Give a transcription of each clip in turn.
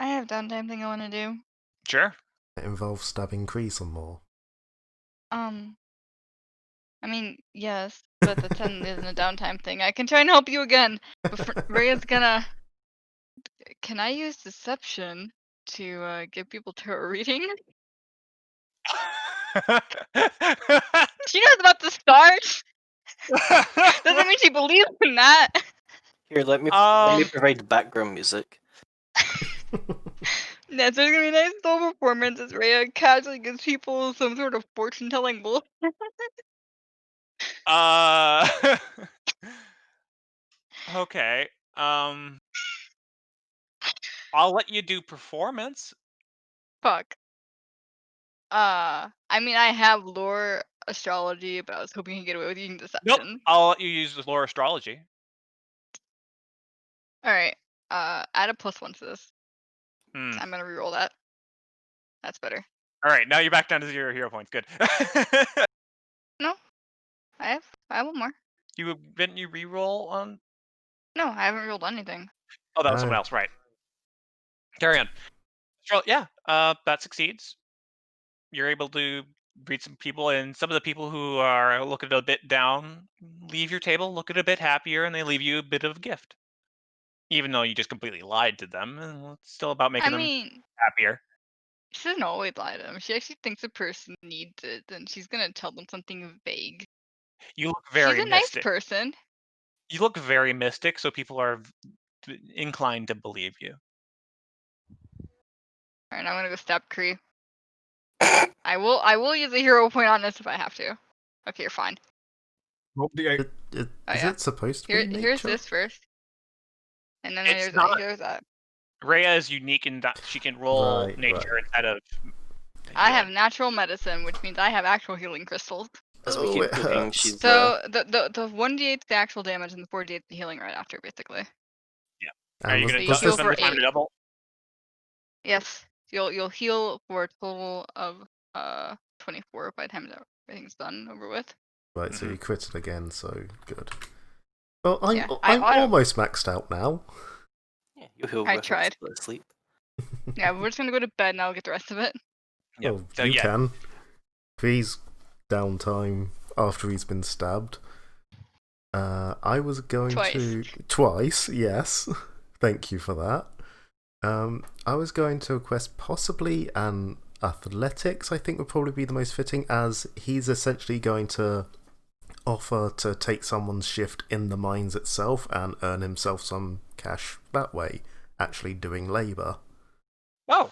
have downtime thing I want to do. Sure. It involves stabbing Kree some more. I mean, yes, but the 10 isn't a downtime thing. I can try and help you again. But Rhea's gonna. Can I use deception to give people tarot reading? She knows about the stars. Doesn't mean she believes in that. Here, let me Um, provide background music. Yeah, so it's gonna be a nice little performance as Rhea casually gives people some sort of fortune telling bull. okay. I'll let you do performance. Fuck. I mean, I have lore astrology, but I was hoping you could get away with using Nope. deception. I'll let you use the lore astrology. Alright. Add a +1 to this. Hmm. I'm gonna reroll that. That's better. All right, now you're back down to 0 hero points. Good. No, I have one more. Didn't you reroll on? No, I haven't rolled anything. Oh, that was Oh. someone else, right? Carry on. Yeah, that succeeds. You're able to greet some people, and some of the people who are looking a bit down leave your table looking a bit happier, and they leave you a bit of a gift. Even though you just completely lied to them, and it's still about I making them mean, happier. she doesn't always lie to them. She actually thinks a person needs it, and she's gonna tell them something vague. You look She's very a nice mystic. person. You look very mystic, so people are inclined to believe you. Alright, I'm gonna go stab Kree. I will use a hero point on this if I have to. Okay, you're fine. Roll D8. Oh, Is yeah. it supposed to be nature? Here's this first. And then It's there's not. here's that. Rhea is unique in that she can roll Right, nature right. instead of I have healing. natural medicine, which means I have actual healing crystals. As we Oh, keep it looking, hurts. she's So the 1d8 the actual damage and the 4d8 the healing right after, basically. Are you And going to So you heal spend for the time to 8. double? Yes, you'll heal for a total of 24 by the time that everything's done over with. Right, so Mhm. you crit it again, so good. Well, I'm Yeah, I'm almost maxed out now. yeah, you heal I with tried. sleep. Yeah, we're just gonna go to bed and I'll get the rest of it. Yep. Oh, So you yeah, can. Please downtime after he's been stabbed. I was going to twice. Yes, thank you for that. I was going to request possibly an athletics. I think would probably be the most fitting, as he's essentially going to offer to take someone's shift in the mines itself and earn himself some cash that way, actually doing labour. Oh,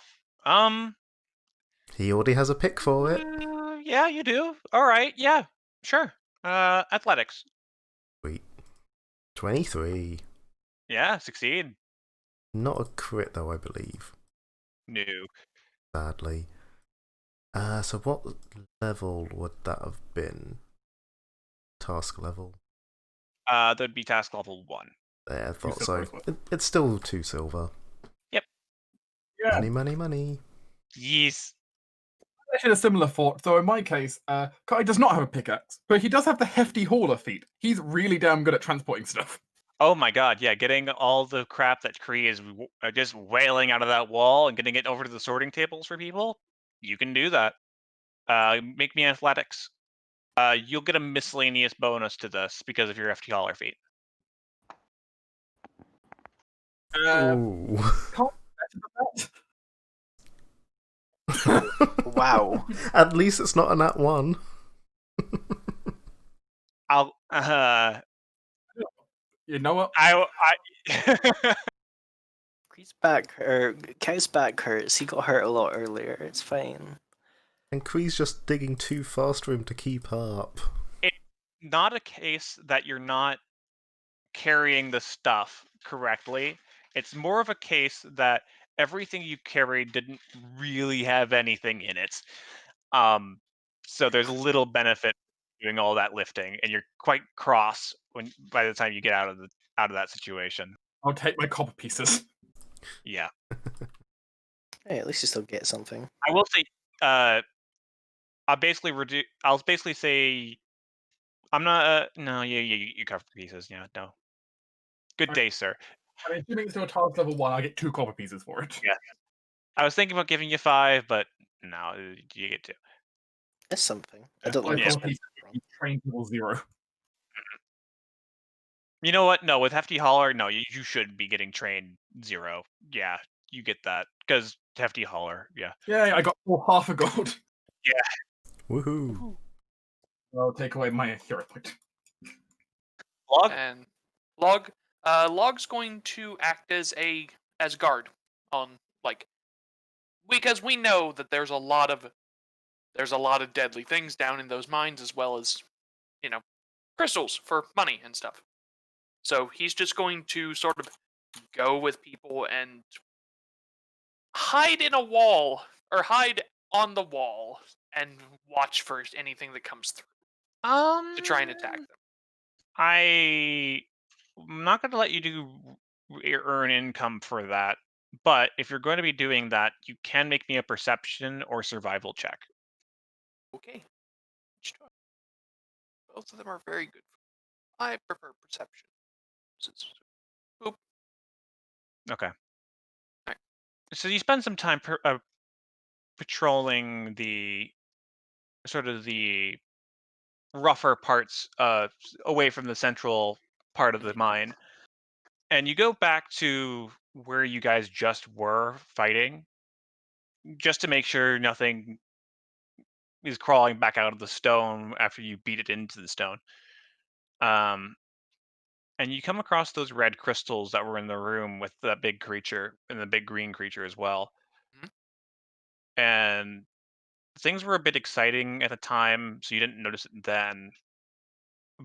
He already has a pick for it. Yeah, you do. All right, yeah, sure. Athletics. Sweet. 23. Yeah, succeed. Not a crit though, I believe. No. Sadly. So what level would that have been? Task level. That'd be task level 1. Yeah, I thought silver so. as well. It's still 2 silver. Yep. Yeah, Money, money, money. Yes. I had a similar thought. So in my case, Kai does not have a pickaxe, but he does have the hefty hauler feat. He's really damn good at transporting stuff. Oh my god, yeah, getting all the crap that Kree is just wailing out of that wall and getting it over to the sorting tables for people, you can do that. Make me athletics. You'll get a miscellaneous bonus to this because of your FT Holler feat. Ooh. Can't better Wow. At least it's not an at 1. I'll You know what? I Kai's back hurts. He got hurt a lot earlier. It's fine. And Kree's just digging too fast for him to keep up. It's not a case that you're not carrying the stuff correctly. It's more of a case that everything you carried didn't really have anything in it. So there's little benefit doing all that lifting, and you're quite cross by the time you get out of that situation. I'll take my copper pieces. Yeah, Hey, at least you still get something. I will say. I'll basically say. I'm not. No, you cover pieces. Yeah, no. Good day, sir. I mean, assuming it's still task level 1, I get 2 copper pieces for it. Yeah. I was thinking about giving you 5, but no, you get 2. It's something. I Yeah, don't know. I Yeah. thought he trained level 0. You know what? No, with Hefty Holler, no, you should be getting trained 0. Yeah, you get that because Hefty Holler. Yeah. Yeah, I got half a gold. Woohoo! I'll take away my hero point. Log. And Log's going to act as guard on because we know that there's a lot of deadly things down in those mines, as well as crystals for money and stuff. So he's just going to sort of go with people and hide in a wall or hide on the wall and watch for anything that comes through to try and attack them. I'm not going to let you do earn income for that, but if you're going to be doing that, you can make me a perception or survival check. Okay. Both of them are very good. I prefer perception. Boop. Okay. Alright. So you spend some time patrolling the rougher parts away from the central part of the mine, and you go back to where you guys just were fighting, just to make sure nothing is crawling back out of the stone after you beat it into the stone. Um, and you come across those red crystals that were in the room with that big creature and the big green creature as well. Mhm. And things were a bit exciting at the time, so you didn't notice it then.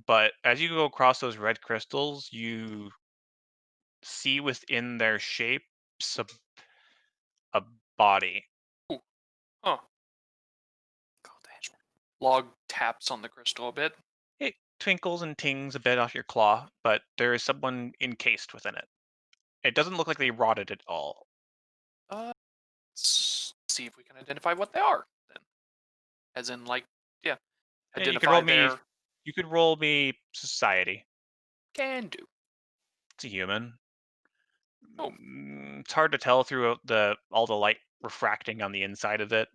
But as you go across those red crystals, you see within their shapes a body. Ooh. Huh. Log taps on the crystal a bit. It twinkles and tings a bit off your claw, but there is someone encased within it. It doesn't look like they rotted at all. Let's see if we can identify what they are then. As in, Yeah, you can identify roll me. their You could roll me society. can do. It's a human. Oh. It's hard to tell through all the light refracting on the inside of it.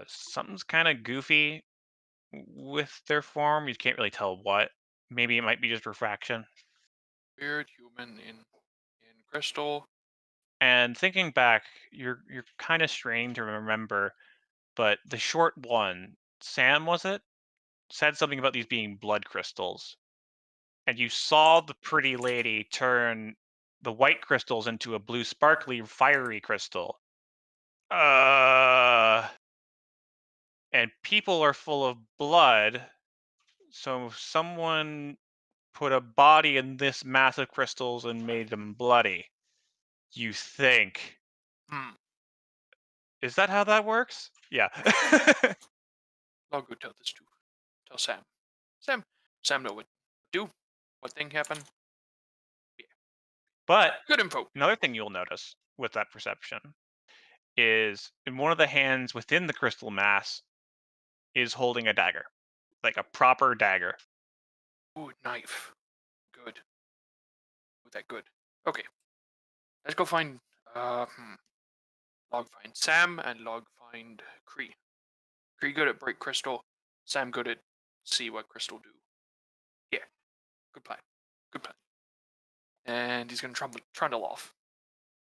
Something's kind of goofy with their form. You can't really tell what. Maybe it might be just refraction. Weird human in crystal. And thinking back, you're kind of straining to remember, but the short one, Sam was it, said something about these being blood crystals, and you saw the pretty lady turn the white crystals into a blue, sparkly, fiery crystal. And people are full of blood, so someone put a body in this mass of crystals and made them bloody. You think. Hmm. Is that how that works? Yeah. I'll go tell this to Sam. Sam know what to do. What thing happened? But Good info. another thing you'll notice with that perception is in one of the hands within the crystal mass is holding a dagger, like a proper dagger. Ooh, knife. Good. Ooh, that good. Okay. Let's go find Log find Sam and Log find Cree. Cree good at break crystal. Sam good at see what crystal do. Yeah. Good plan. Good plan. And he's gonna trundle off.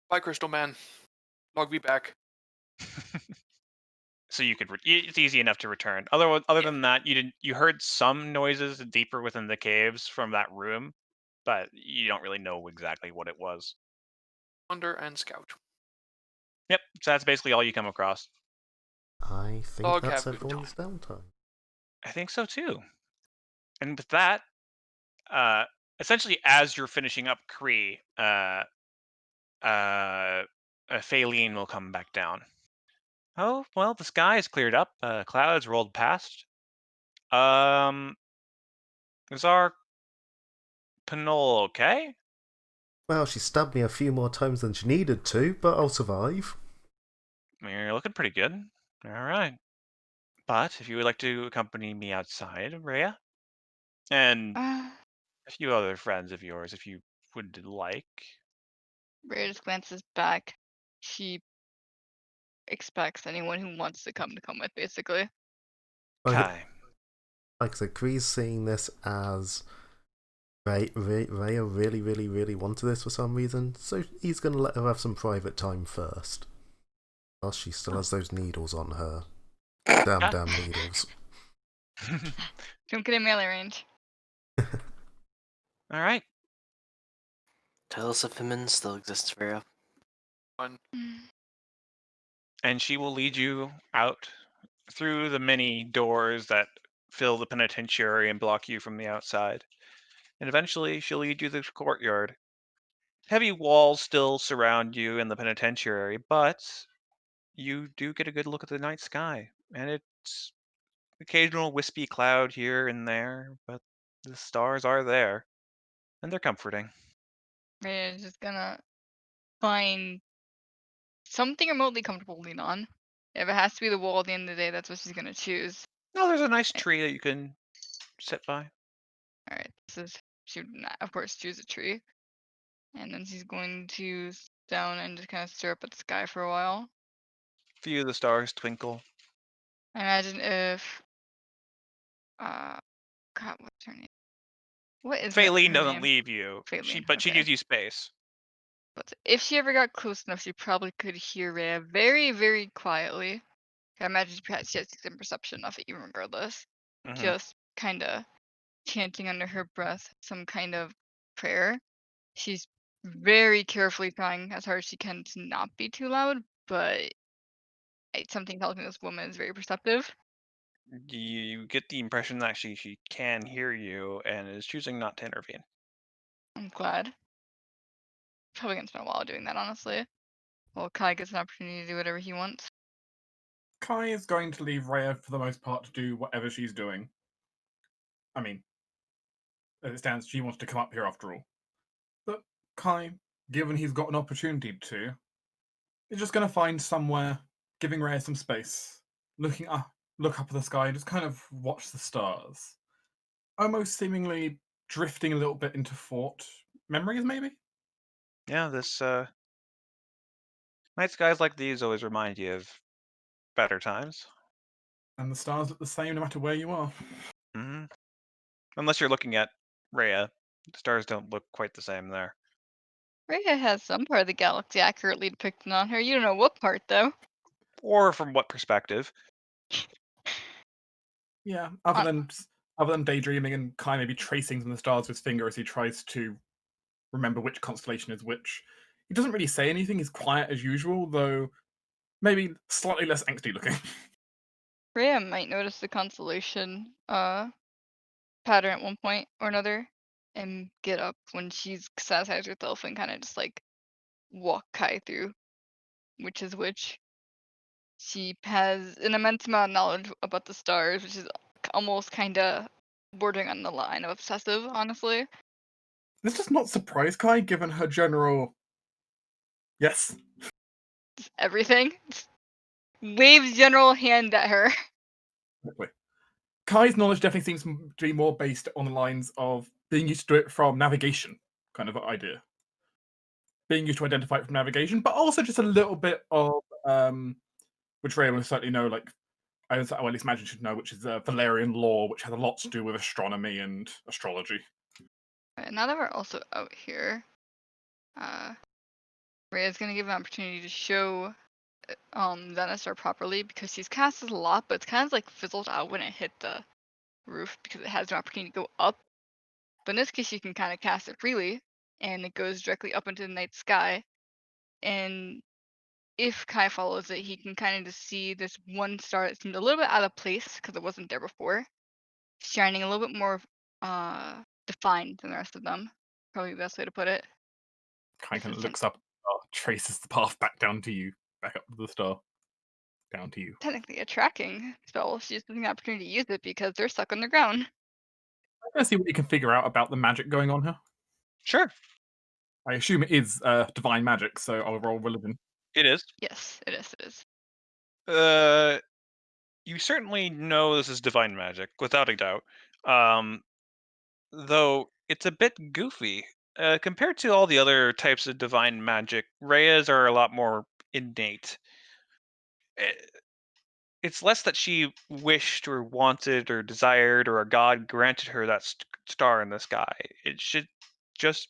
Bye, Crystal Man. Log be back. So you could. It's easy enough to return. Other Yeah. than that, you didn't. You heard some noises deeper within the caves from that room, but you don't really know exactly what it was. Wander and scout. Yep. So that's basically all you come across. I think Dog that's have good everyone's downtime. I think so too. And with that, essentially, as you're finishing up Kree, Faline will come back down. Oh well, the sky is cleared up. Clouds rolled past. Is our Pinole okay? Well, she stabbed me a few more times than she needed to, but I'll survive. You're looking pretty good. All right. But if you would like to accompany me outside, Rhea, and Uh, a few other friends of yours, if you would like. Rhea just glances back. she expects anyone who wants to come with, basically. Like, Kai. like I said, Kree's seeing this as Rhea really, really, really wanted this for some reason, so he's going to let her have some private time first. While she still has those needles on her. Damn needles. Don't get in melee range. All right. Tales of Himmin still exists, Vera. One. And she will lead you out through the many doors that fill the penitentiary and block you from the outside. And eventually she'll lead you to the courtyard. Heavy walls still surround you in the penitentiary, but you do get a good look at the night sky. And it's occasional wispy cloud here and there, but the stars are there. And they're comforting. Rhea is just gonna find something remotely comfortable to lean on. If it has to be the wall at the end of the day, that's what she's gonna choose. Oh, there's a nice tree that you can sit by. Alright, she would not, of course, choose a tree. And then she's going to sit down and just kind of stare up at the sky for a while. Few of the stars twinkle. I imagine if, God, what's her name? What is her Faylene doesn't name? leave you. Faylene, But she okay. gives you space. But if she ever got close enough, she probably could hear Rhea very, very quietly. I imagine she has some perception of it, even regardless. Mhm. Just kind of chanting under her breath some kind of prayer. She's very carefully trying as hard as she can to not be too loud, but something tells me this woman is very perceptive. You get the impression that she can hear you and is choosing not to intervene. I'm glad. Probably gonna spend a while doing that, honestly. Well, Kai gets an opportunity to do whatever he wants. Kai is going to leave Rhea for the most part to do whatever she's doing. I mean, as it stands, she wants to come up here after all. But Kai, given he's got an opportunity to, is just going to find somewhere, giving Rhea some space, look up at the sky, and just kind of watch the stars. Almost seemingly drifting a little bit into thought memories, maybe? Yeah, this night skies like these always remind you of better times. And the stars look the same no matter where you are. Hmm. Unless you're looking at Rhea, the stars don't look quite the same there. Rhea has some part of the galaxy accurately depicted on her. You don't know what part, though. Or from what perspective? Yeah, On- other than daydreaming and Kai maybe tracing some of the stars with his finger as he tries to remember which constellation is which. He doesn't really say anything. He's quiet as usual, though maybe slightly less angsty looking. Rhea might notice the constellation pattern at one point or another and get up when she's satisfies herself and kind of just like walk Kai through which is which. She has an immense amount of knowledge about the stars, which is almost kind of bordering on the line of obsessive, honestly. This does not surprise Kai, given her general. Yes. Just everything. Just waves general hand at her. Exactly. Kai's knowledge definitely seems to be more based on the lines of being used to do it from navigation kind of idea. Being used to identify it from navigation, but also just a little bit of, which Ray will certainly know, like, or at least imagine should know, which is Valerian lore, which has a lot to do with astronomy and astrology. Right, now that we're also out here, Rhea's gonna give an opportunity to show Zenistar properly because she's cast this a lot, but it's kind of like fizzled out when it hit the roof because it has an opportunity to go up. But in this case, you can kind of cast it freely, and it goes directly up into the night sky. And if Kai follows it, he can kind of just see this one star that seemed a little bit out of place because it wasn't there before, shining a little bit more defined than the rest of them. Probably the best way to put it. Kai This kind is of looks up, traces the path back down to you, back up to the star, down to you. technically a tracking spell. She's using the opportunity to use it because they're stuck on the ground. I'm gonna see what you can figure out about the magic going on here. Sure, I assume it is divine magic, so I'll roll religion. it is. Yes, it is. It is. You certainly know this is divine magic, without a doubt. Though it's a bit goofy. Compared to all the other types of divine magic, Rhea's are a lot more innate. It's less that she wished or wanted or desired or a god granted her that star in the sky. It should just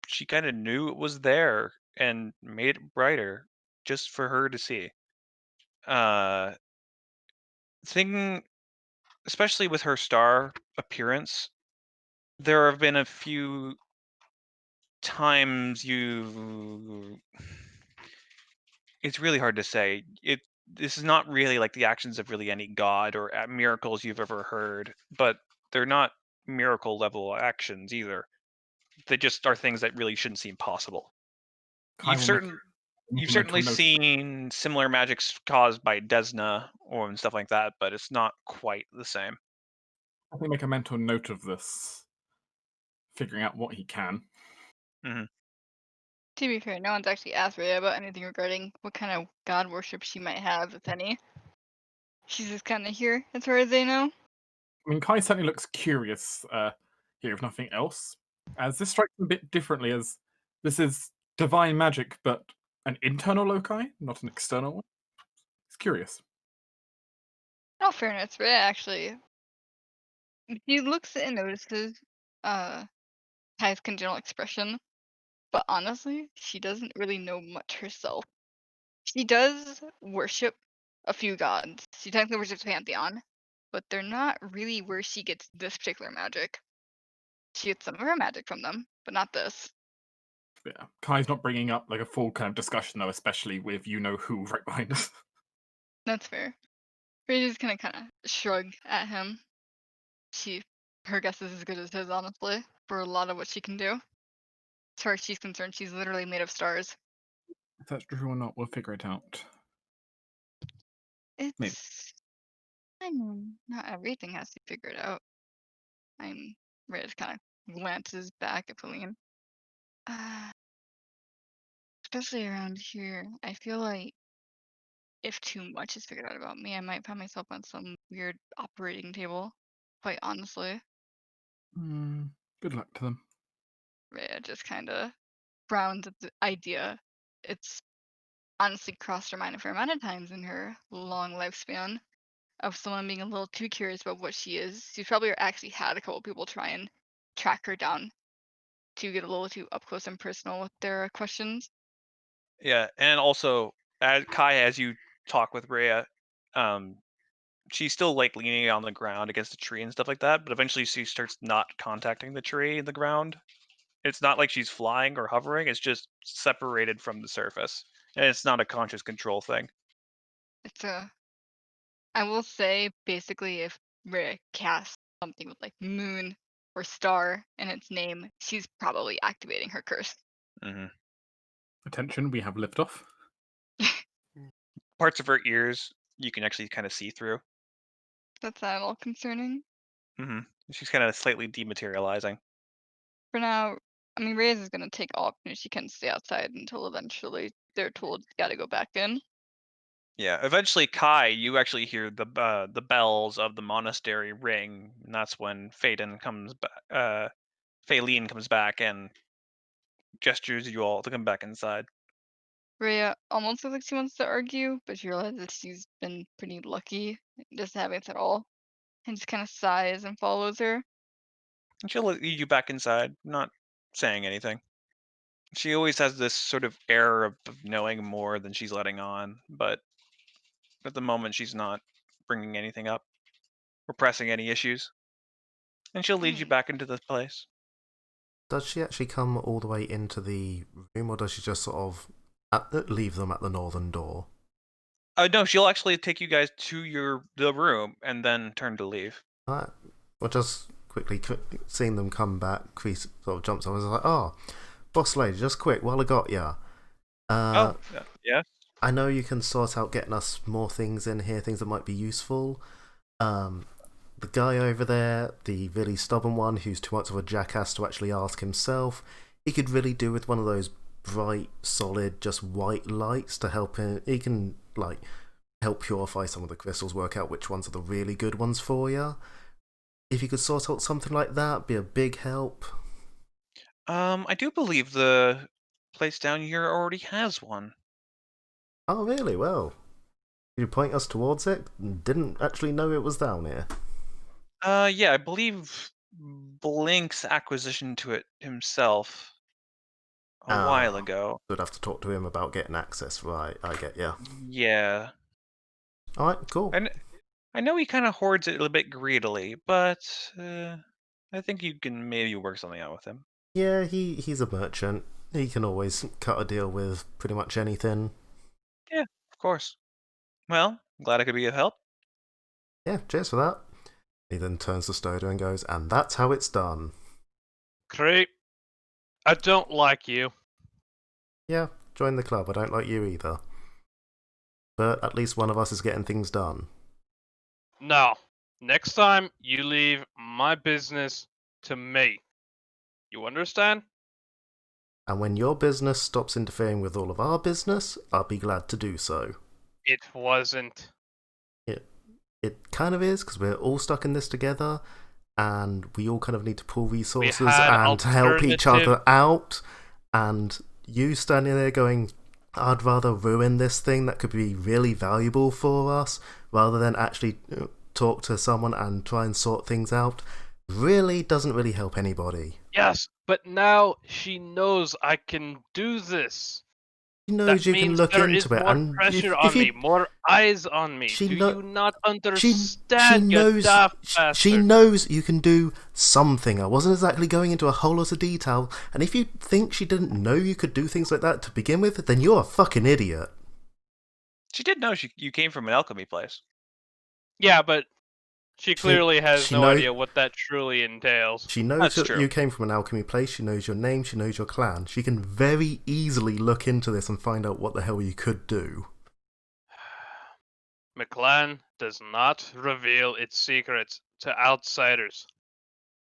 she kind of knew it was there and made it brighter just for her to see. Uh, Thing, especially with her star appearance, there have been a few times you. It's really hard to say. This is not really like the actions of really any god or miracles you've ever heard, but they're not miracle level actions either. They just are things that really shouldn't seem possible. Kai You've will certain make you've a mental certainly note. seen similar magics caused by Desna or and stuff like that, but it's not quite the same. I think make a mental note of this, figuring out what he can. Hmm. To be fair, no one's actually asked Rhea about anything regarding what kind of god worship she might have, if any. She's just kind of here, as far as they know. I mean, Kai certainly looks curious here, if nothing else. As this strikes him a bit differently, as this is divine magic, but an internal loci, not an external one. It's curious. In all fairness, Rhea actually, he looks and notices Kai's congenital expression, but honestly, she doesn't really know much herself. She does worship a few gods. She technically worships Pantheon, but they're not really where she gets this particular magic. She gets some of her magic from them, but not this. Yeah, Kai's not bringing up like a full kind of discussion though, especially with you know who right behind us. That's fair. Rhea just kind of shrug at him. Her guess is as good as his, honestly, for a lot of what she can do. As far as she's concerned, she's literally made of stars. If that's true or not, we'll figure it out. Maybe. I mean, not everything has to be figured out. Rhea just kind of glances back at Feline. Especially around here, I feel like if too much is figured out about me, I might find myself on some weird operating table. Quite honestly, Good luck to them. Rhea just kind of frowns at the idea. It's honestly crossed her mind a fair amount of times in her long lifespan of someone being a little too curious about what she is. She's probably actually had a couple people try and track her down to get a little too up close and personal with their questions. Yeah, and also as you talk with Rhea, she's still like leaning on the ground against the tree and stuff like that, but eventually she starts not contacting the tree in the ground. It's not like she's flying or hovering, it's just separated from the surface. And it's not a conscious control thing. I will say, basically, if Rhea casts something with like moon or star in its name, she's probably activating her curse. Hmm. Attention, we have liftoff. Parts of her ears you can actually kind of see through. That's not at all concerning. Hmm. She's kind of slightly dematerializing. For now, I mean, Reyes is going to take all opportunities she can to stay outside until eventually they're told you got to go back in. Yeah, eventually, Kai, you actually hear the bells of the monastery ring, and that's when Phaedon comes back. Phaeline comes back and gestures you all to come back inside. Rhea almost looks like she wants to argue, but she realizes she's been pretty lucky just having it at all, and just kind of sighs and follows her. And she'll lead you back inside, not saying anything. She always has this sort of air of knowing more than she's letting on, but at the moment she's not bringing anything up or pressing any issues. And she'll lead you back into this place. Does she actually come all the way into the room, or does she just sort of leave them at the northern door? No, she'll actually take you guys to the room and then turn to leave. Well, just quickly seeing them come back, Kreese sort of jumps on. I was like, "Oh, boss lady, just quick, while I got ya. Yeah. I know you can sort out getting us more things in here, things that might be useful. The guy over there, the really stubborn one who's too much of a jackass to actually ask himself, he could really do with one of those bright, solid, just white lights to help him. He can, like, help purify some of the crystals, work out which ones are the really good ones for you. If you could sort out something like that, be a big help. I do believe the place down here already has one. Oh, really? Well, you point us towards it? Didn't actually know it was down here. Yeah, I believe Blink's acquisition to it himself a while ago. Would have to talk to him about getting access, right? I get ya. Yeah. Alright, cool. And I know he kind of hoards it a little bit greedily, but I think you can maybe work something out with him. Yeah, he's a merchant. He can always cut a deal with pretty much anything. Yeah, of course. Well, glad I could be of help. Yeah, cheers for that. He then turns to Stoda and goes, and that's how it's done. Creep. I don't like you. Yeah, join the club. I don't like you either. But at least one of us is getting things done. No. Next time, you leave my business to me. You understand? And when your business stops interfering with all of our business, I'll be glad to do so. It wasn't. It kind of is, because we're all stuck in this together, and we all kind of need to pool resources had and help each alternative- other out. And you standing there going, I'd rather ruin this thing that could be really valuable for us, rather than actually talk to someone and try and sort things out, really doesn't really help anybody. Yes, but now she knows I can do this. She knows That you can means look there into is it, more and pressure if on you, me, more eyes on me. She Do kno- you not she understand, you knows daft she bastard? knows you can do something. I wasn't exactly going into a whole lot of detail, and if you think she didn't know you could do things like that to begin with, then you're a fucking idiot. She did know you came from an alchemy place. Yeah, but she clearly has she no know- idea what that truly entails. She knows That's that true. you came from an alchemy place, she knows your name, she knows your clan. She can very easily look into this and find out what the hell you could do. McClan does not reveal its secrets to outsiders.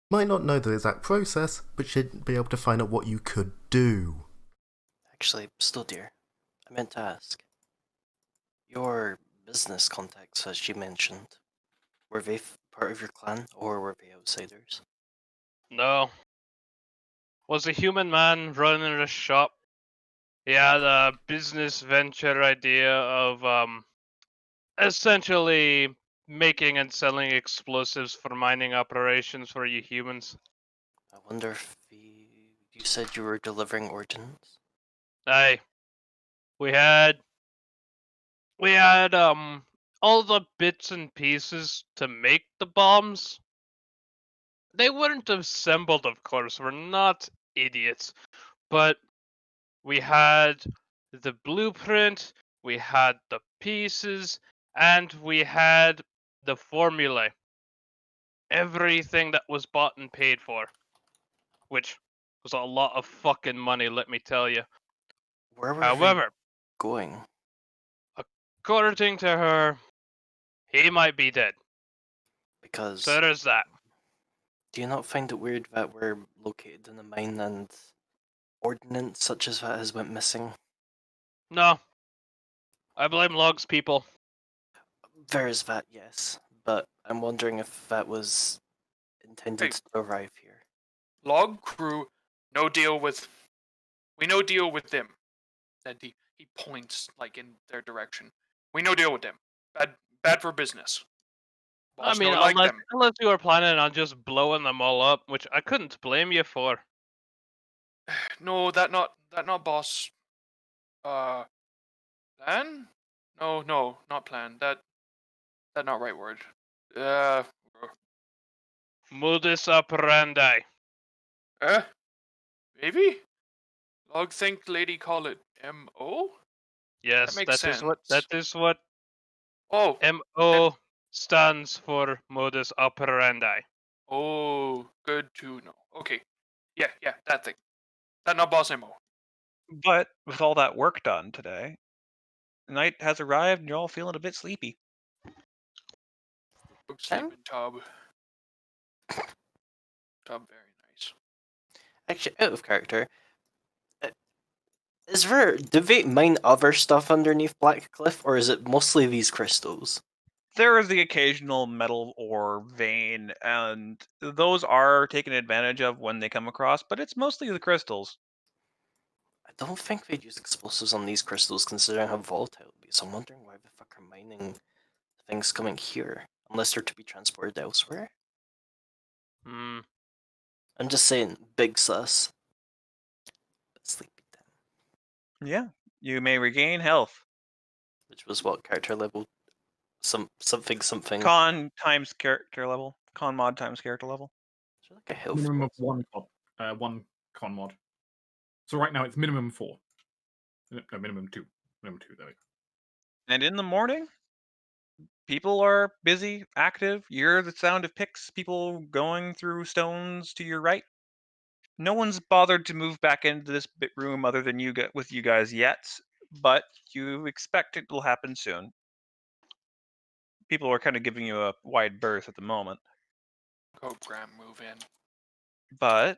Might not know the exact process, but she'd be able to find out what you could do. Actually, still dear, I meant to ask. Your business contacts, as you mentioned, were they part of your clan or were they outsiders? No. Was a human man running a shop. He had a business venture idea of essentially making and selling explosives for mining operations for you humans. I wonder if you said you were delivering ordnance? Aye. We had all the bits and pieces to make the bombs. They weren't assembled, of course. We're not idiots. But we had the blueprint, we had the pieces, and we had the formulae. Everything that was bought and paid for. Which was a lot of fucking money, let me tell you. Where were they However, going? according to her, he might be dead. Because So there's that. do you not find it weird that we're located in a mine and ordnance such as that has went missing? No. I blame Logs people. There is that, yes, but I'm wondering if that was intended Hey. to arrive here. Log crew, no deal with. We no deal with them. And he points like in their direction. We no deal with them. Bad for business. Boss I mean, no like them. unless you were planning on just blowing them all up, which I couldn't blame you for. No, that not boss. Plan? No, not plan. That not right word. Modus operandi. Maybe. Log think lady call it M.O. Yes, makes that sense. is what Oh, MO stands for, modus operandi. oh, good to know. Okay, yeah, that thing. That not boss M.O. But with all that work done today, night has arrived and you're all feeling a bit sleepy. Sleeping tub. Tub, very nice. Actually, out of character, do they mine other stuff underneath Black Cliff, or is it mostly these crystals? There is the occasional metal ore vein, and those are taken advantage of when they come across, but it's mostly the crystals. don't think they'd use explosives on these crystals considering how volatile it would be, so I'm wondering why the fuck are mining things coming here, unless they're to be transported elsewhere? Hmm. I'm just saying, big sus. But sleepy time. Yeah, you may regain health. Which was what, character level? Something. Con times character level. Con mod times character level. Is there like a health Minimum of mod? one con mod. So right now it's minimum 4. No, minimum 2. Minimum 2, there we go. And in the morning, people are busy, active. You hear the sound of picks, people going through stones to your right. No one's bothered to move back into this bit room other than you with you guys yet, but you expect it will happen soon. People are kind of giving you a wide berth at the moment. Go, Graham, move in. But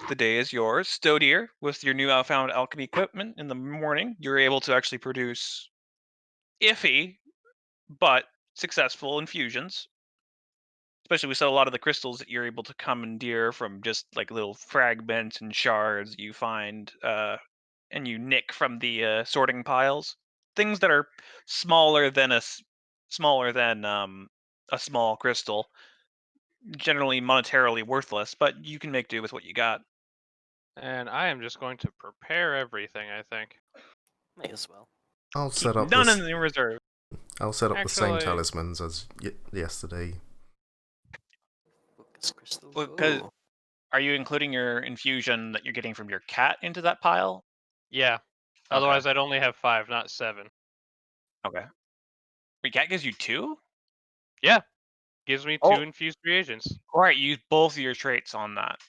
the day is yours. Stodier, with your newfound alchemy equipment in the morning, you're able to actually produce iffy but successful infusions. Especially we sell a lot of the crystals that you're able to commandeer from just like little fragments and shards you find and you nick from the sorting piles. Things that are smaller than a small crystal, generally monetarily worthless, but you can make do with what you got. And I am just going to prepare everything, I think. Might as well. I'll Keep set up none this. in reserve. I'll set up the same Actually- talismans as yesterday. Focus crystal. Well, 'cause- Ooh. Are you including your infusion that you're getting from your cat into that pile? Yeah. Okay. Otherwise, I'd only have 5, not 7. Okay. Your cat gives you 2? Gives me 2 Oh. infused reagents. All right, use both of your traits on that.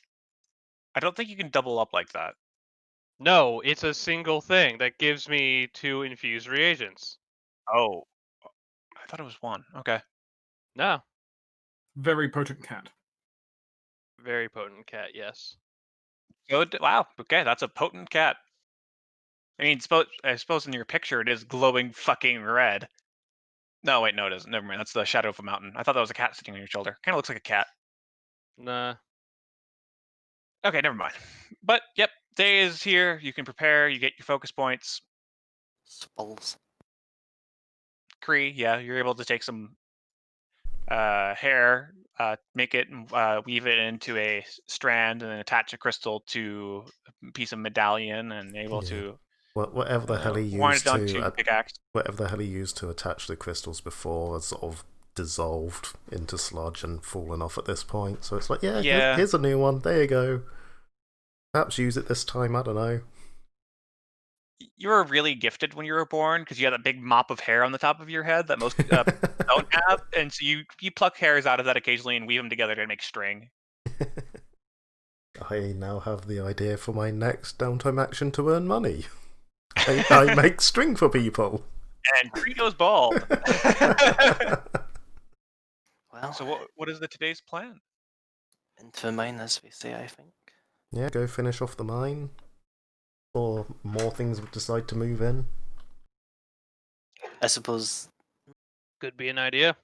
I don't think you can double up like that. No, it's a single thing that gives me 2 infused reagents. Oh. I thought it was 1. Okay. No. Very potent cat. Very potent cat, yes. Good. Wow. Okay, that's a potent cat. I mean, I suppose in your picture it is glowing fucking red. No, wait, no, it isn't. Never mind. That's the shadow of a mountain. I thought that was a cat sitting on your shoulder. Kind of looks like a cat. Nah. Okay, never mind. But yep, day is here. You can prepare. You get your focus points. Spells. Kree, yeah, you're able to take some hair, make it, weave it into a strand, and then attach a crystal to a piece of medallion, and able Yeah. to Whatever the hell he wind used it onto to pickaxe. whatever the hell he used to attach the crystals before has sort of dissolved into sludge and fallen off at this point. So it's like, Yeah. here's a new one. There you go. Perhaps use it this time. I don't know. You were really gifted when you were born because you had a big mop of hair on the top of your head that most don't have, and so you pluck hairs out of that occasionally and weave them together to make string. I now have the idea for my next downtime action to earn money. I make string for people. And Kree goes bald. Well, So what is today's plan? into the mine, as we say, I think. Yeah, go finish off the mine. Or more things would decide to move in. I suppose, Could be an idea.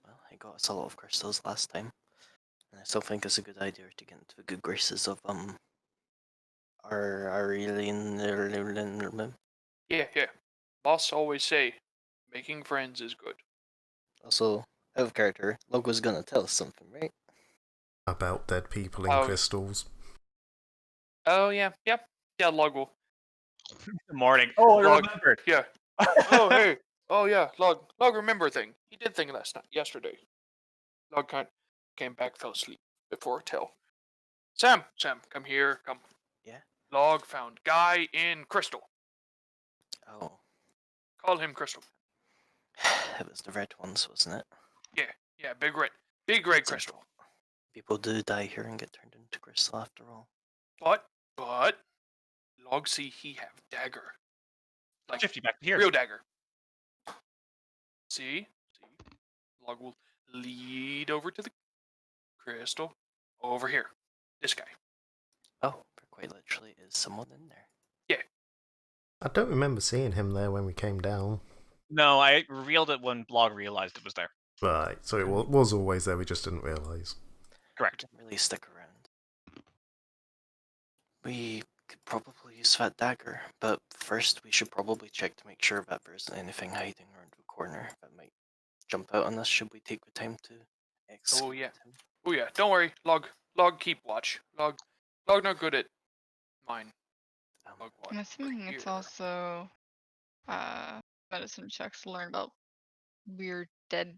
well, I got us a lot of crystals last time. And I still think it's a good idea to get into the good graces of, our alien. Yeah. Boss always say, making friends is good. Also, out of character, Logo's gonna tell us something, right? About dead people in Oh. crystals. Oh, yeah. Yep. Yeah, Log will. Good morning. Oh, I Log. remembered. Yeah. Oh, hey. Oh, yeah. Log remember a thing. He did think last night, yesterday. Log came back, fell asleep before tell. Sam, come here, come. Yeah? Log found guy in Crystal. Oh. Call him Crystal. It was the red ones, wasn't it? Yeah, big red So- crystal. People do die here and get turned into crystal after all. But Log see he have dagger. Like 50 back here. real dagger. See? Log will lead over to the crystal. Over here. This guy. Oh, there quite literally is someone in there. I don't remember seeing him there when we came down. No, I revealed it when Blog realized it was there. Right, so it was always there, we just didn't realise. Correct. Didn't really stick around. We could probably use that dagger, but first we should probably check to make sure that there isn't anything hiding around the corner that might jump out on us should we take the time to execute yeah. him. Oh yeah, don't worry. Log keep watch. Log not good at mine. Log watch. I'm assuming it's here. also medicine checks to learn about weird dead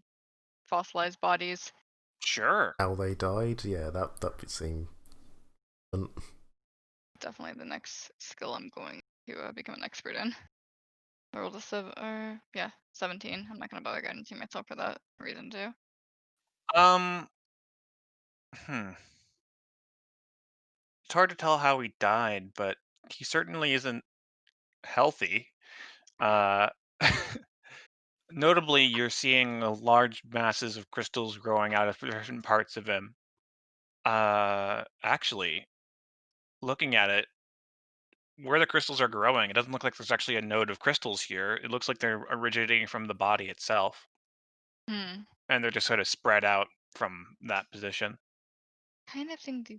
fossilized bodies. Sure. How they died, yeah, that would seem. Definitely the next skill I'm going to become an expert in. I rolled a 17. I'm not gonna bother guiding myself for that reason too. It's hard to tell how he died, but he certainly isn't healthy. Notably, you're seeing large masses of crystals growing out of different parts of him. Actually, looking at it, where the crystals are growing, it doesn't look like there's actually a node of crystals here. It looks like they're originating from the body itself, Hmm. and they're just sort of spread out from that position. Kind of think the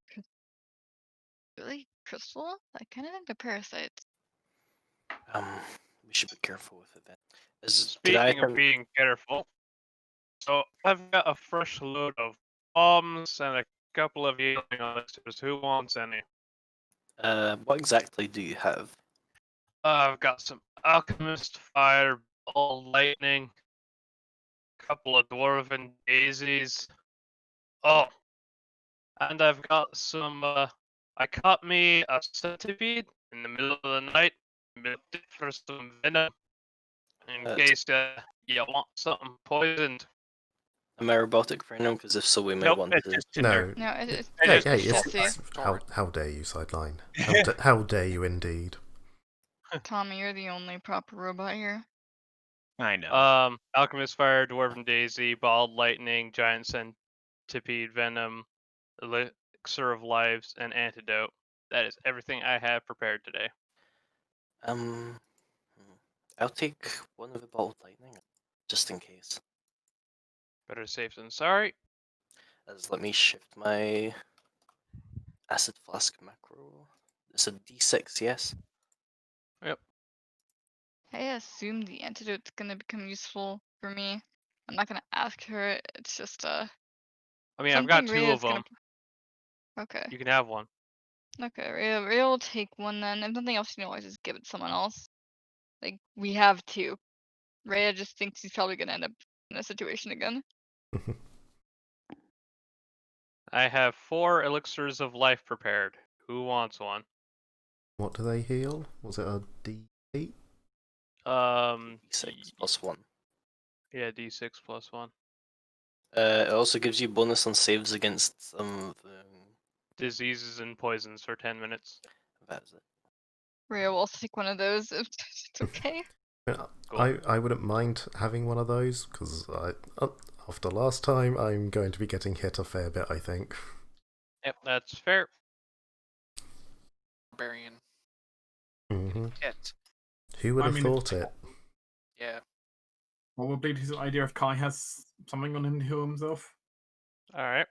really crystal? I kind of think the parasites. We should be careful with it then. Did Speaking of being careful, so I've got a fresh load of bombs and a couple of healing elixirs. Who wants any? what exactly do you have? I've got some alchemist fire, ball lightning, couple of dwarven daisies. Oh, and I've got some. I caught me a centipede in the middle of the night, milked it for some venom, in case you want something poisoned. Am I robotic venom? Because if so, we might Nope, want it's to. just Tinder. No. No, it's Hey, just- hey, it's it's, Jesse. how dare you, Sideline? How dare you indeed? Tommy, you're the only proper robot here. I know. Alchemist fire, dwarven daisy, bald lightning, giant centipede venom, elixir of lives, and antidote. That is everything I have prepared today. I'll take one of the ball lightning, just in case. Better safe than sorry. Let me shift my acid flask macro. It's a D6, yes? Yep. I assume the antidote's gonna become useful for me. I'm not gonna ask her. It's just I mean, I've got something two Rhea's of them. Okay. You can have one. Okay, Rhea will take one then. If nothing else, you can always just give it to someone else. Like, we have two. Rhea just thinks he's probably gonna end up in a situation again. I have 4 elixirs of life prepared. Who wants one? What do they heal? Was it a D8? D6 plus 1. Yeah, D6 plus 1. It also gives you bonus on saves against some of the... Diseases and poisons for 10 minutes. That is it. Rhea will also take one of those if it's okay. Yeah, Cool. I wouldn't mind having one of those, because after last time, I'm going to be getting hit a fair bit, I think. Yep, that's fair. Barbarian. Hmm. Hit. Who would I have mean, thought it? Yeah. What would be his idea if Kai has something on him to heal himself? Alright.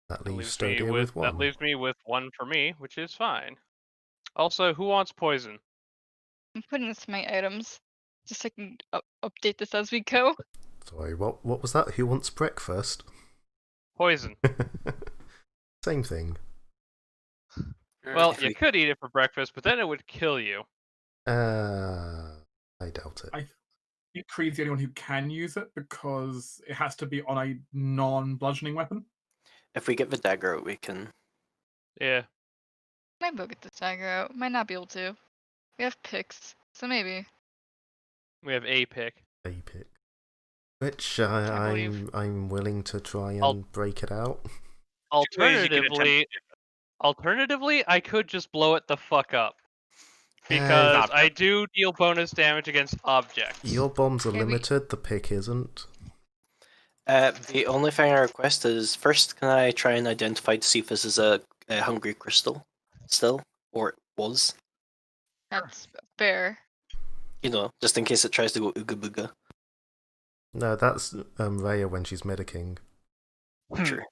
That That leaves leaves me Stodia with one. That leaves me with 1 for me, which is fine. Also, who wants poison? I'm putting this in my items, just so I can update this as we go. Sorry, what was that? Who wants breakfast? Poison. Same thing. Well, If you we- could eat it for breakfast, but then it would kill you. I doubt it. I think Creed's the only one who can use it because it has to be on a non-bludgeoning weapon. If we get the dagger out, we can... Yeah. Might be able to get this dagger out. Might not be able to. We have picks, so maybe. We have a pick. A pick. Which believe. I'm willing to try and I'll- break it out. Two ways you could attempt Alternatively, I could just blow it the fuck up. Because Not I do deal bonus damage against objects. Your bombs are Okay, we- limited, the pick isn't. The only thing I request is, first, can I try and identify to see if this is a hungry crystal still? Or it was? That's fair. You know, just in case it tries to go ooga booga. No, that's Rhea when she's medicing. True.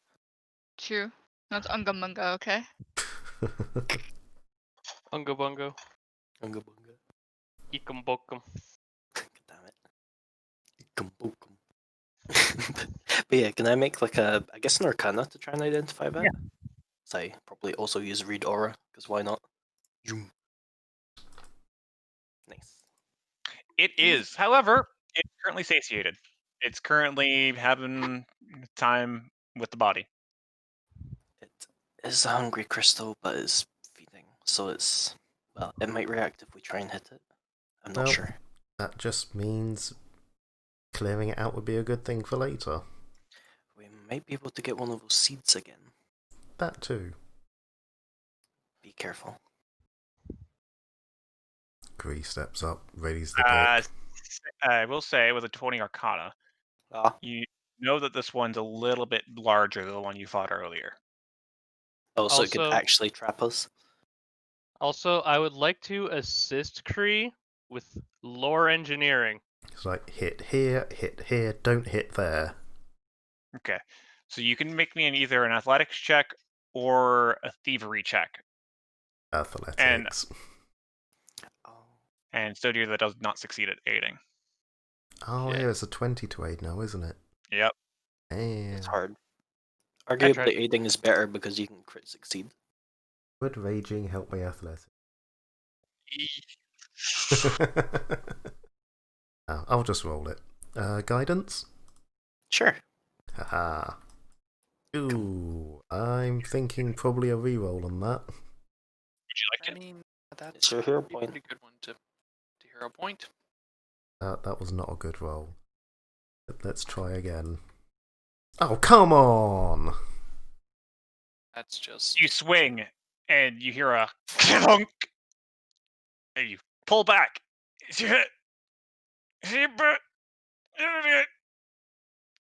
True. That's Unga Munga, okay? Unga bungo. Unga bunga. Eekum bokum. Damn it. Gumbokum. But yeah, can I make like I guess an arcana to try and identify that? Yeah. So I probably also use read aura, because why not? Nice. It is. However, it's currently satiated. It's currently having time with the body. It is a hungry crystal, but it's feeding, so it's well, it might react if we try and hit it. I'm not Well, sure. That just means clearing it out would be a good thing for later. We might be able to get one of those seeds again. That too. Be careful. Kree steps up, readies the book. I will say, with a 20 Arcana, Ah, you know that this one's a little bit larger than the one you fought earlier. oh, so it could Also- actually trap us. Also, I would like to assist Kree with lore engineering. It's like hit here, don't hit there. Okay, so you can make me either an athletics check or a thievery check. Athletics. Oh, And Stodir that does not succeed at aiding. Oh, Shit. yeah, it's a 20 to aid now, isn't it? Yep. it's Yeah. hard. tried- Arguably, aiding is better because you can crit succeed. Would raging help my athletics? Oh, I'll just roll it. Guidance? Sure. Haha. Ooh, I'm thinking probably a reroll on that. Would you like I it? mean, that's It's your hero a point. pretty good one to hero point. That was not a good roll. Let's try again. Oh, come on! That's just You swing, and you hear a clunk, and you pull back.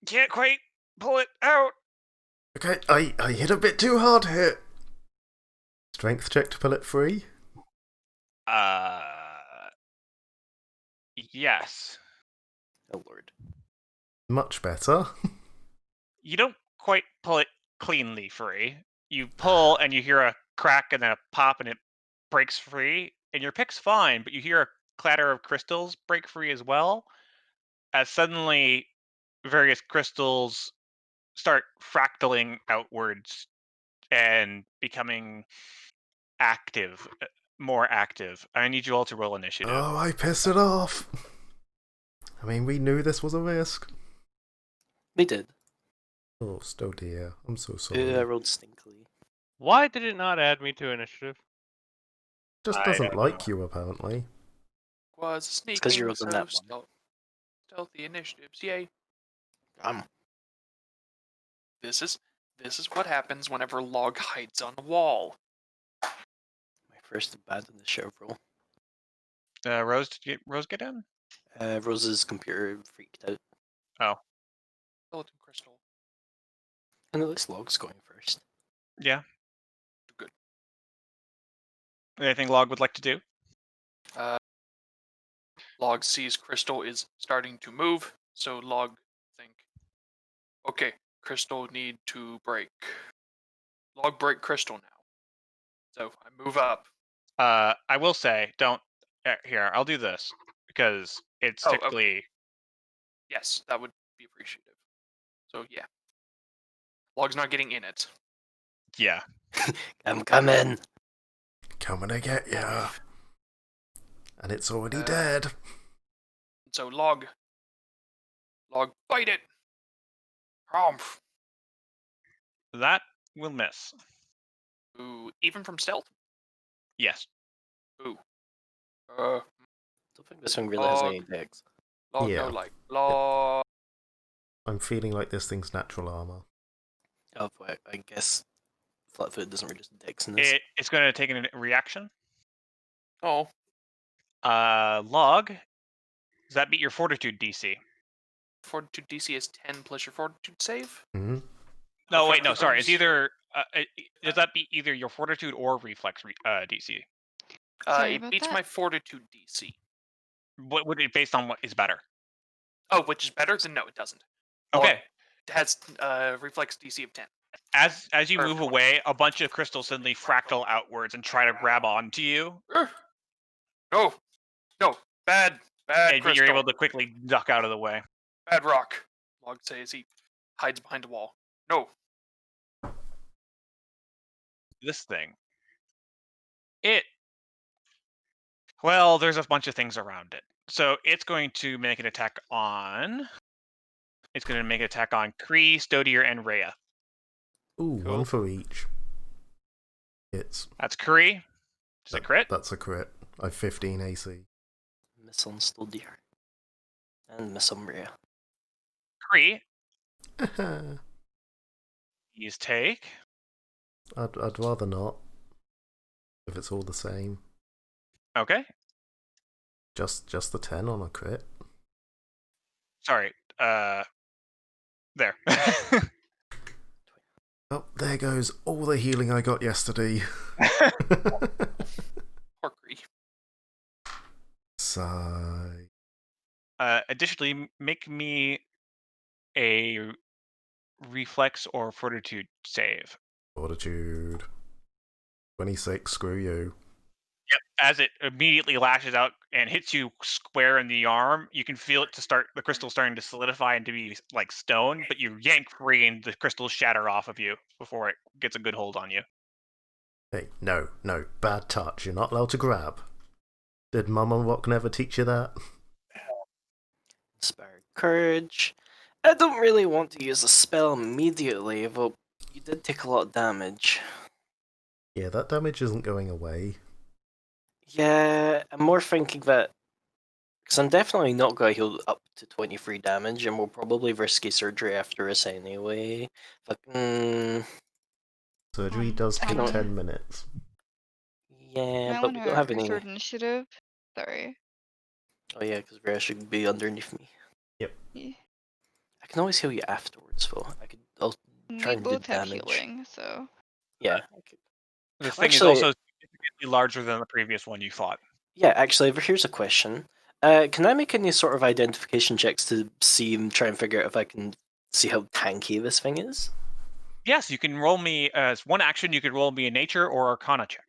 Can't quite pull it out. Okay, I hit a bit too hard here. Strength check to pull it free? Yes. Oh lord. Much better. You don't quite pull it cleanly free. You pull, and you hear a crack and then a pop, and it breaks free. And your pick's fine, but you hear a clatter of crystals break free as well. As suddenly, various crystals start fractaling outwards and becoming active, more active. I need you all to roll initiative. Oh, I pissed it off. I mean, we knew this was a risk. We did. Oh, still dear. I'm so sorry. I rolled stinkily. Why did it not add me to initiative? Just I doesn't don't like know. you, apparently. was sneaking. 'cause you rolled on that one. Stealthy initiatives, yay! Um, This is what happens whenever Log hides on a wall. my first bad in the show roll. Rose, did Rose get in? Rose's computer freaked out. Skeleton crystal. And at least Log's going first. Yeah. Good. Anything Log would like to do? Log sees Crystal is starting to move, so Log think, okay, Crystal need to break. Log break Crystal now. So I move up. I will say, don't. Here, I'll do this because it's Oh, okay. typically. Yes, that would be appreciative. So yeah. Log's not getting in it. Yeah. I'm coming. Coming to get ya. And it's already Uh, dead. So Log fight it. Humph. That will miss. Ooh, even from stealth? Yes. Ooh. I don't think this one really has any Log. dex. Log Yeah. no like. Log. I'm feeling like this thing's natural armor. Oh, but I guess Flatfoot doesn't reduce dex in this. It's going to take a reaction. Oh. Log. Does that beat your Fortitude DC? Fortitude DC is 10 plus your Fortitude save? Hmm. No, Okay, wait, no, sorry. It's becomes- either. Does that beat either your Fortitude or Reflex DC? Sorry It about beats that? my Fortitude DC. What would it based on what is better? Oh, which is better? Then no, it doesn't. Log Okay. has Reflex DC of 10. As you Or move 20. away, a bunch of crystals suddenly fractal outwards and try to grab onto you, No, bad but you're crystal, able to quickly duck out of the way. bad rock. Log says as he hides behind a wall. No, This thing. Well, there's a bunch of things around it. So it's going to make an attack on... It's going to make an attack on Kree, Stodier, and Rhea. Ooh, Cool. one for each. It's That's Kree. Does it crit? That's a crit. I've 15 AC. Miss on Stodier. And Miss on Rhea. Kree, I'd he's take... rather not. If it's all the same. Okay. Just the 10 on a crit. Sorry. There. Oh, there goes all the healing I got yesterday. poor Kree. Sigh. Additionally, make me a reflex or fortitude save. Fortitude. 26, screw you. Yep. As it immediately lashes out and hits you square in the arm, you can feel it the crystal starting to solidify and to be like stone, but you yank free and the crystals shatter off of you before it gets a good hold on you. Hey, no, bad touch. You're not allowed to grab. Did Mama Rock never teach you that? Inspired Courage. I don't really want to use the spell immediately, but you did take a lot of damage. Yeah, that damage isn't going away. Yeah, I'm more thinking that... Because I'm definitely not going to heal up to 23 damage, and we'll probably risky surgery after this anyway. Surgery does take don't- 10 minutes. Yeah, I but want we to don't have any... sword initiative. Sorry. Oh yeah, because Rhea should be underneath me. Yeah. I can always heal you afterwards, though. I'll try We and do both have damage. healing, so. Yeah. I could... This thing Actually- is also significantly larger than the previous one you fought. Yeah, actually, here's a question. Can I make any sort of identification checks to see and try and figure out if I can see how tanky this thing is? Yes, you can roll me as one action. You could roll me a nature or arcana check.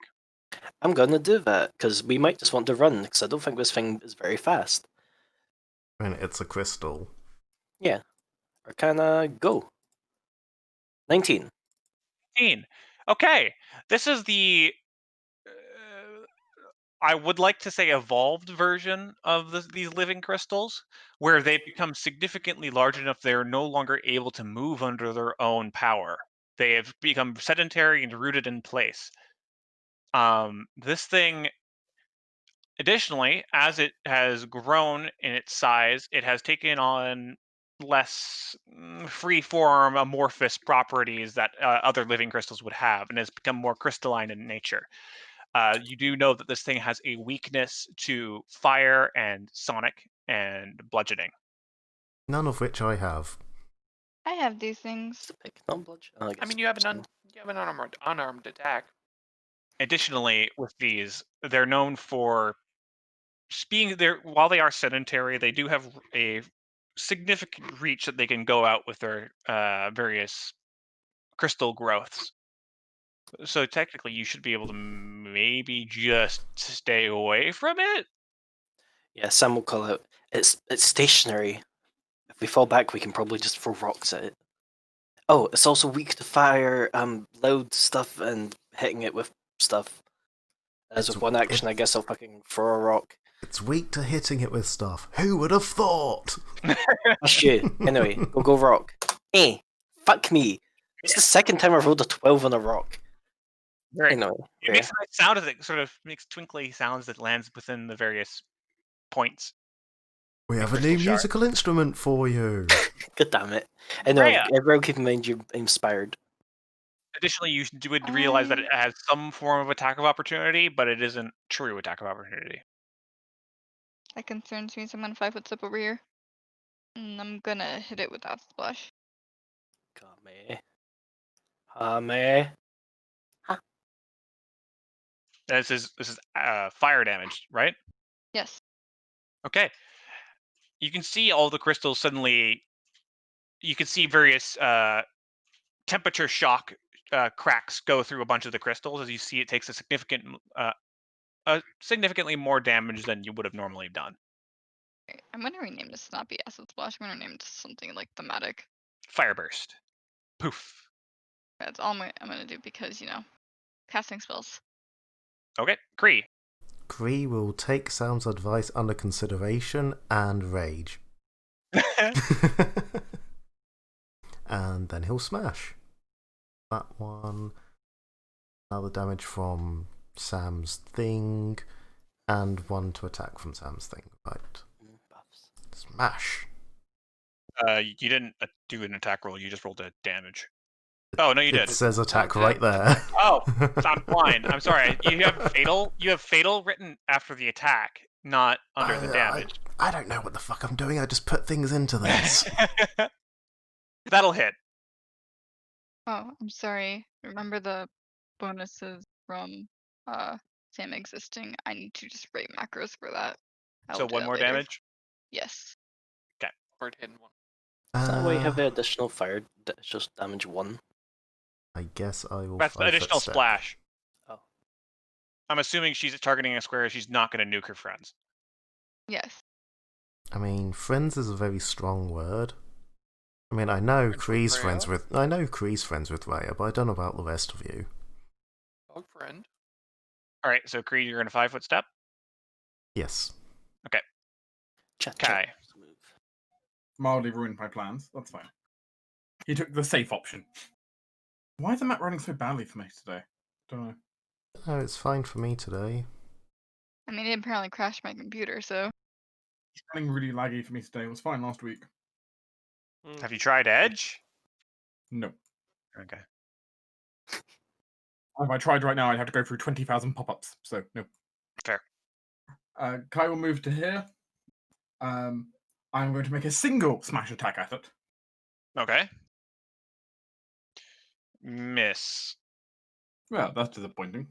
I'm gonna do that, because we might just want to run, because I don't think this thing is very fast. And it's a crystal. Yeah. Arcana, go. 19. 15. Okay, this is the I would like to say evolved version of these living crystals, where they become significantly large enough they're no longer able to move under their own power. They have become sedentary and rooted in place. This thing, additionally, as it has grown in its size, it has taken on less free-form amorphous properties that other living crystals would have, and has become more crystalline in nature. You do know that this thing has a weakness to fire and sonic and bludgeoning. None of which I have. I have these things. It's a pick, not bludgeon. Oh, I mean, you have an unarmed attack. Additionally, with these, they're known for being there. While they are sedentary, they do have a significant reach that they can go out with their various crystal growths. So technically, you should be able to maybe just stay away from it. Yeah, Sam will call out. It's stationary. If we fall back, we can probably just throw rocks at it. Oh, it's also weak to fire, loud stuff, and hitting it with stuff. As with one action, I guess I'll fucking throw a rock. It's weak to hitting it with stuff. Who would have thought? That's you. Anyway, go rock. Hey, fuck me. It's the second time I've rolled a 12 on a rock. Very Anyway, It makes a nice sound as it sort of makes twinkly sounds that lands within the various points. We have a crystal new shard. musical instrument for you. God damn it. Anyway, Rhea. everyone keep in mind you're inspired. Additionally, you would realize that it has some form of attack of opportunity, but it isn't true attack of opportunity. That concerns me, so I'm gonna 5-foot step over here. And I'm gonna hit it with that splash. Hame. This is fire damage, right? Yes. Okay. You can see all the crystals suddenly. You can see various temperature shock cracks go through a bunch of the crystals as you see it takes a significantly more damage than you would have normally done. I'm gonna rename this Snappy Acid Splash. I'm gonna name it something like thematic. Fireburst. Poof. That's all I'm gonna do because, casting spells. Okay, Kree. Kree will take Sam's advice under consideration and rage. And then he'll smash. That one. Another damage from Sam's thing. And one to attack from Sam's thing. Right. Buffs. Smash. You didn't do an attack roll, you just rolled a damage. Oh, no, you did. It says attack Okay. right there. Oh, I'm blind. I'm sorry. You have fatal written after the attack, not under the damage. I don't know what the fuck I'm doing. I just put things into this. That'll hit. Oh, I'm sorry. Remember the bonuses from Sam existing? I need to just write macros for that. I So will do one that more later. damage. Yes. Bird hidden one. Is that why you have the Uh, additional fire? It's just damage 1. I guess I will. That's the 5-foot additional step. splash. Oh. I'm assuming she's targeting a square. She's not going to nuke her friends. Yes. I mean, friends is a very strong word. I mean, I know Kree's friends with Raya, but I don't know about the rest of you. Dog friend. All right, so Kree, you're going to 5-foot step. Yes. Chat. Okay. Smooth. Mildly ruined my plans. That's fine. He took the safe option. Why is the map running so badly for me today? Don't know. Oh, it's fine for me today. I mean, it apparently crashed my computer, so. It's running really laggy for me today. It was fine last week. Have you tried Edge? No. Okay. If I tried right now, I'd have to go through 20,000 pop-ups. So, no. Fair. Kai will move to here. I'm going to make a single smash attack at it. Okay. Miss. Well, that's disappointing.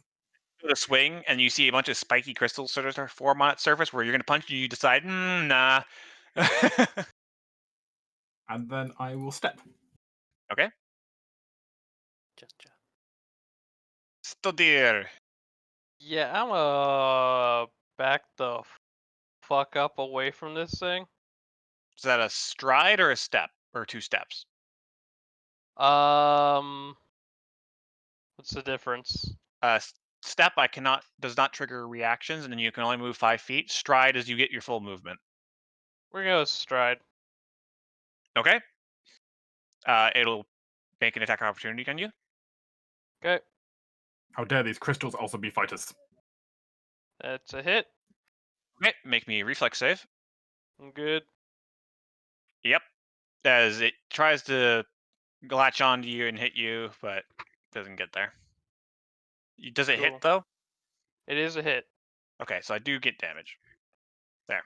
The swing, and you see a bunch of spiky crystals sort of form on its surface where you're going to punch and you decide, nah. And then I will step. Gesture. Stodir. Yeah, I'm back the fuck up away from this thing. Is that a stride or a step? Or 2 steps? What's the difference? Step does not trigger reactions, and then you can only move 5 feet. Stride is you get your full movement. We're gonna go stride. Okay. It'll make an attack opportunity on you. Okay, How dare these crystals also be fighters? that's a hit. Okay, make me a reflex save. I'm good. Yep. As it tries to latch onto you and hit you, but doesn't get there. Does it Cool. hit though? It is a hit. Okay, so I do get damage. There.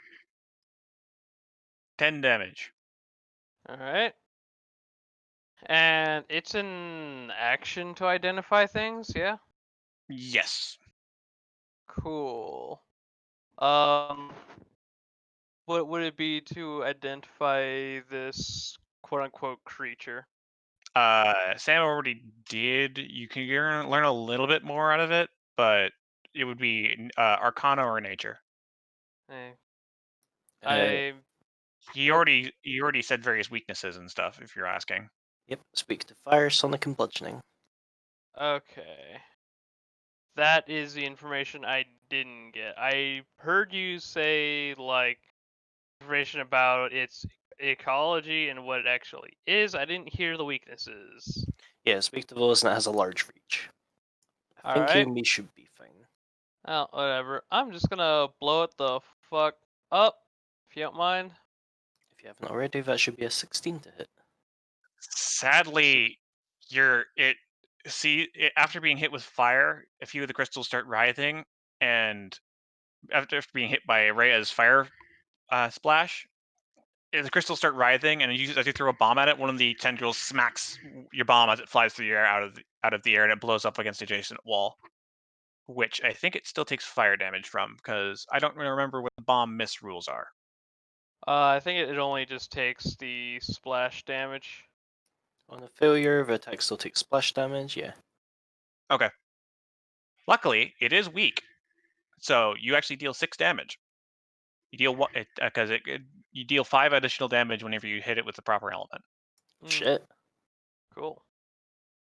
10 damage. All right. And it's an action to identify things, yeah? Yes. Cool. What would it be to identify this quote-unquote creature? Sam already did. You can learn a little bit more out of it, but it would be Arcana or Nature. Hey. He already said various weaknesses and stuff. If you're asking. Yep. Speak to fire, sonic, and bludgeoning. Okay. That is the information I didn't get. I heard you say, like, information about its ecology and what it actually is. I didn't hear the weaknesses. Yeah, speak to those, and it has a large reach. I think you Alright. and me should be fine. Oh, whatever. I'm just gonna blow it the fuck up, if you don't mind. If you haven't already, that should be a 16 to hit. Sadly, after being hit with fire, a few of the crystals start writhing, and after being hit by Rhea's fire splash, the crystals start writhing, and as you throw a bomb at it, one of the tendrils smacks your bomb as it flies through the air out of the air, and it blows up against the adjacent wall. Which I think it still takes fire damage from, because I don't really remember what the bomb miss rules are. I think it only just takes the splash damage. On a failure, the attack still takes splash damage. Yeah. Okay. Luckily, it is weak, so you actually deal 6 damage. You deal one because you deal 5 additional damage whenever you hit it with the proper element. Mm, Shit. cool.